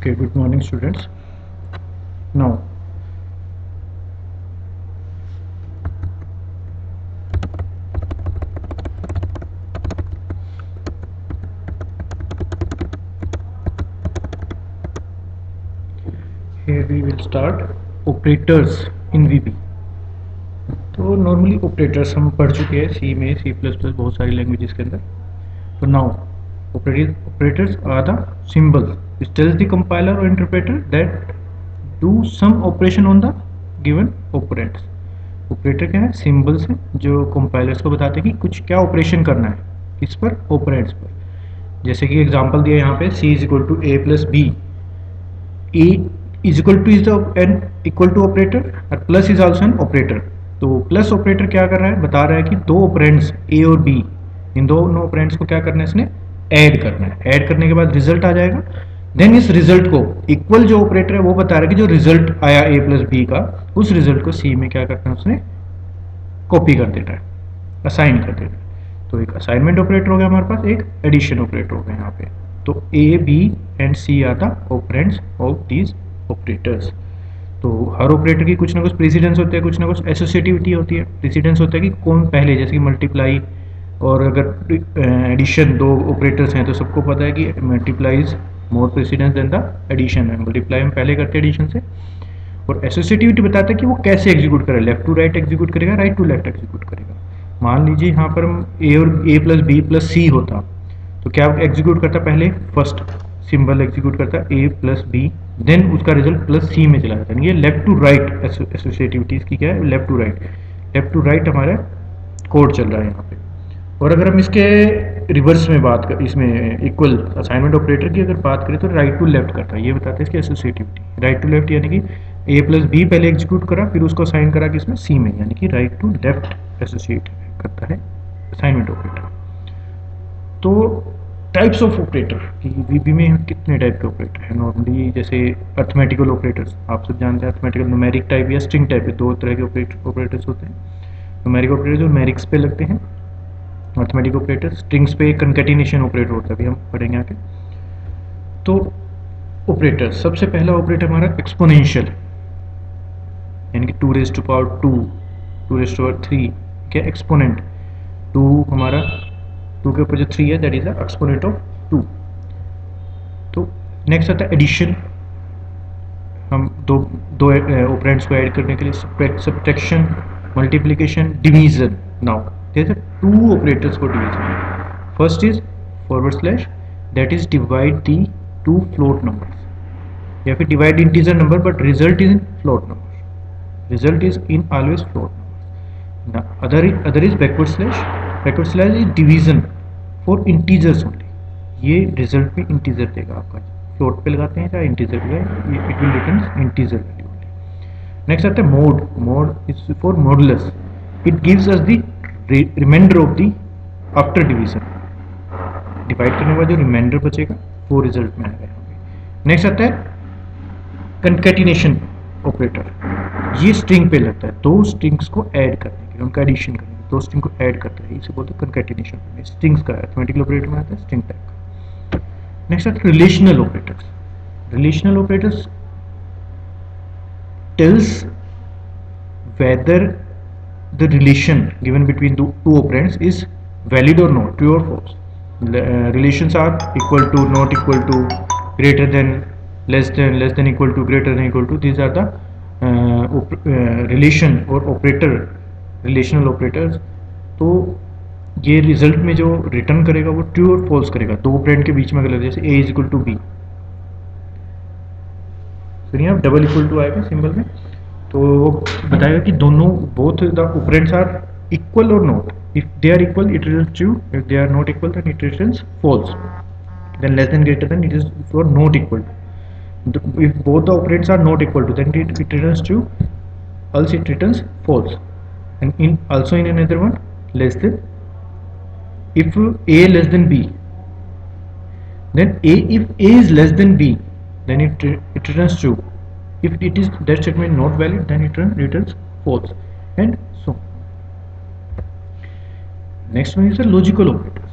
Okay, good morning, students. Now, here we will start operators in VB. तो normally operators हम पढ़ चुके हैं सी में, सी प्लस प्लस, बहुत सारी लैंग्वेजेस के अंदर. तो now operators are the symbols which tells the compiler or interpreter that do some operation on the given operands. Operator क्या है? सिंबल्स हैं जो कंपाइलर्स को बताते हैं कि कुछ क्या ऑपरेशन करना है, किस पर? ऑपरेंड्स पर. जैसे कि एग्जांपल दिया यहाँ पे c is equal to a plus B. a is equal to is an equal to operator और plus is also an operator. तो प्लस ऑपरेटर क्या कर रहा है? बता रहा है कि दो ऑपरेंड्स a और b, इन दोनों ऑपरेंड्स को क्या करना है? इसने ऐड करना है. ऐड करने के बाद रिजल्ट आ जाएगा. देन इस रिजल्ट को इक्वल जो ऑपरेटर है वो बता रहा है कि जो रिजल्ट आया a प्लस बी का, उस रिजल्ट को c में क्या करना है? उसने कॉपी कर देना है, असाइन कर देना है. तो एक असाइनमेंट ऑपरेटर हो गया हमारे पास, एक एडिशन ऑपरेटर हो गया यहाँ पे. तो A B and C are the operands of these operators. तो हर ऑपरेटर की कुछ ना कुछ प्रेसिडेंस होते हैं, कुछ ना कुछ एसोसिएटिविटी होती है. प्रेसिडेंस होता है कि कौन पहले, जैसे कि मल्टीप्लाई और अगर एडिशन, दो ऑपरेटर्स हैं तो सबको पता है कि multiply is more precedence than the addition है. मल्टीप्लाई हम पहले करते हैं एडिशन से. और एसोसिएटिविटी बताता है कि वो कैसे एग्जीक्यूट करेगा, लेफ्ट टू राइट एग्जीक्यूट करेगा, राइट टू लेफ्ट एग्जीक्यूट करेगा. मान लीजिए यहाँ पर ए और ए प्लस बी प्लस सी होता, तो क्या एग्जीक्यूट करता? पहले फर्स्ट सिंबल एग्जीक्यूट करता ए प्लस बी, देन उसका रिजल्ट प्लस सी में चला जाता है. ये लेफ्ट टू राइट एसोसिएटिविटीज की क्या है? Left to right. Left to right हमारा कोड चल रहा है यहाँ पे. और अगर हम इसके रिवर्स में बात कर, इसमें इक्वल असाइनमेंट ऑपरेटर की अगर बात करें तो राइट टू लेफ्ट करता है. ये बताते हैं इसकी एसोसिएटिविटी. राइट टू लेफ्ट यानी कि ए प्लस बी पहले एग्जीक्यूट करा, फिर उसको असाइन करा किसमें? सी में, यानी कि राइट टू लेफ्ट एसोसिएट करता है असाइनमेंट ऑपरेटर. तो टाइप्स ऑफ ऑपरेटर कि वीबी में कितने टाइप के ऑपरेटर हैं नॉर्मली? जैसे अर्थमेटिकल ऑपरेटर्स, आप सब जानते हैं अर्थमेटिकल, न्यूमेरिक टाइप या स्ट्रिंग टाइप, दो तरह के ऑपरेटर्स होते हैं. न्यूमेरिक ऑपरेटर जो न्यूमेरिक्स पे लगते हैं, मैथमेटिक ऑपरेटर. स्ट्रिंग्स पे कंकैटिनेशन ऑपरेटर होता है, अभी हम पढ़ेंगे आगे. तो ऑपरेटर, सबसे पहला ऑपरेटर हमारा एक्सपोनेंशियल, यानी कि 2 raise to power 2, 2 raise to power 3, क्या एक्सपोनेंट. 2 हमारा, 2 के ऊपर जो 3 है that is the exponent of 2. तो नेक्स्ट आता है एडिशन. हम दो दो ऑपरेंड्स को ऐड करने के लिए subtraction, multiplication, division. Now there are two operators for division. First is forward slash, that is divide the two float numbers, या फिर divide integer number but result is in float number. Result is in always float number. Other is backward slash. Backward slash is division for integers only. ये result में integer देगा आपका, float पे लगाते हैं चाहे इंटीजर पे, it will return integer value only. Next आता है mod. Mod is for modulus. It gives us the reminder of the after division. Divide करने के बाद जो रिमाइंडर बचेगा वो रिजल्ट में आएगा. नेक्स्ट आता है कंकैटिनेशन ऑपरेटर. ये स्ट्रिंग पे लगता है, दो स्ट्रिंग्स को ऐड करने के लिए, उनका एडिशन करने के लिए, दो स्ट्रिंग को ऐड करता है, इसे बोलते हैं कंकैटिनेशन. स्ट्रिंग्स का अरिथमेटिकल ऑपरेटर में आता है स्ट्रिंग टाइप का. नेक्स्ट आता है relational operators. Relational operators tells whether the relation given between the two operands is valid or not, true or false. Relations are equal to, not equal to, greater than, less than equal to, greater than equal to. These are the relation or operator, relational operators. तो ये result में जो return करेगा वो true और false करेगा. दो operand के बीच में अगर जैसे a is equal to B, सुनिए आप, डबल इक्वल टू आएगा सिंबल में, तो वो बताएगा कि दोनों, both the operands are equal और not. If they are equal it returns true, if they are not equal then it returns false, then less than, greater than, it is for not equal. If both the operands are not equal to then it returns true, else it returns false. And in also in another one, less than, if a less than b, then if a is less than b, then it returns true. If it is, that statement not valid, then it returns false, and so on. Next one is the logical operators.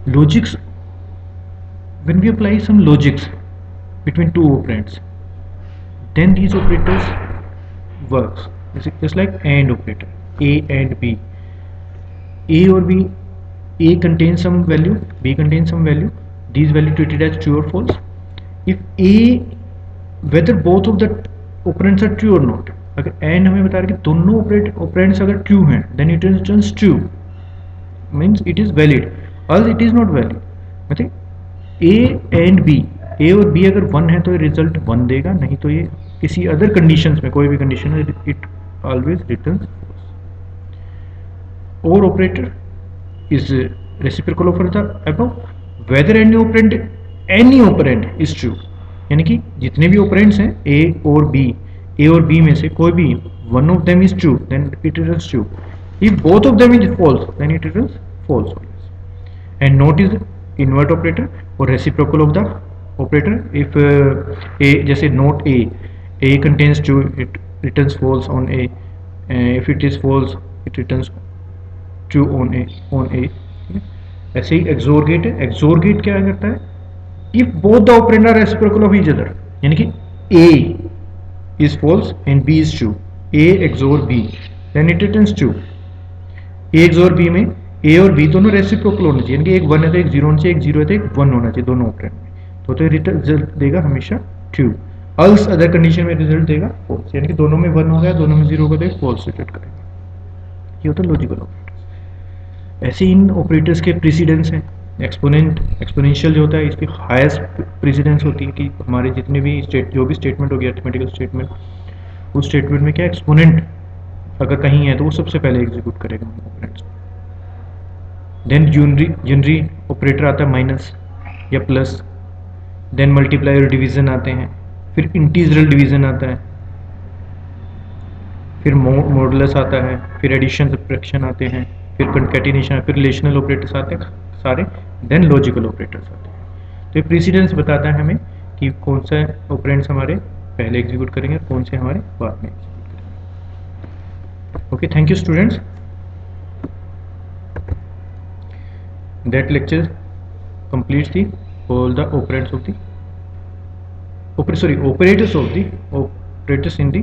Logics, when we apply some logics, between two operands, then these operators works just like AND operator, A and B. A or B, A contains some value, B contains some value, these value treated as true or false. If A, whether both of the operands are true or not, अगर AND हमें बता रहा है कि दोनों operands अगर true हैं, then it returns true, means it is valid, else it is not valid. मतलब A and B, A और B अगर 1 है तो ये रिजल्ट 1 देगा, नहीं तो ये किसी अदर कंडीशंस में, कोई भी कंडीशन में it always returns false. OR operator is reciprocal of the above whether any operand is true, यानी कि जितने भी operands हैं A और B में से कोई भी one of them is true, then it returns true. If both of them is false, then it returns false always. And note is invert operator or reciprocal of the operator. If A, जैसे note A contains true, it returns false on A. If it is false, it returns true on A. ठीक है, ऐसे ही XOR gate है. XOR gate क्या करता है? If both the operand are reciprocal of each other, यानी कि A is false and B is true, A XOR B, then it returns true. A XOR B में A और B दोनों reciprocal होने चाहिए, यानी कि एक 1 है तो एक 0 होना चाहिए, एक 0 है तो एक 1 होना चाहिए दोनों ऑपरेंड में, तो रिजल्ट देगा हमेशा ट्रू. अल्स अदर कंडीशन में रिजल्ट देगा फॉल्स, यानी कि दोनों में 1 हो गया, दोनों में 0 होगा तो एक फॉल्स रिटर्न करेगा. ये होता है लॉजिकल ऑपरेटर्स. ऐसे इन ऑपरेटर्स के प्रेसिडेंस हैं. एक्सपोनेंशियल जो होता है इसकी हाईएस्ट प्रेसिडेंस होती है कि हमारे जितने भी जो भी स्टेटमेंट हो गया अरिथमेटिकल स्टेटमेंट, उस स्टेटमेंट में क्या एक्सपोनेंट अगर कहीं है तो वो सबसे पहले एग्जीक्यूट करेगा ऑपरेंड्स. देन यूनरी ऑपरेटर आता है माइनस या प्लस, देन मल्टीप्लाई और डिवीजन आते हैं, फिर इंटीजरल डिवीजन आता है, फिर मॉडुलस आता है, फिर एडिशन सब्ट्रैक्शन आते हैं, फिर कंकैटिनेशन, फिर रिलेशनल ऑपरेटर्स आते हैं सारे, देन लॉजिकल ऑपरेटर्स आते हैं. तो ये प्रेसिडेंस बताता है हमें कि कौन सा ऑपरेंड्स हमारे पहले एग्जीक्यूट करेंगे और कौन से हमारे बाद में एग्जीक्यूट करेंगे. Okay, thank you students. That lecture completes the all the operators of the operators in the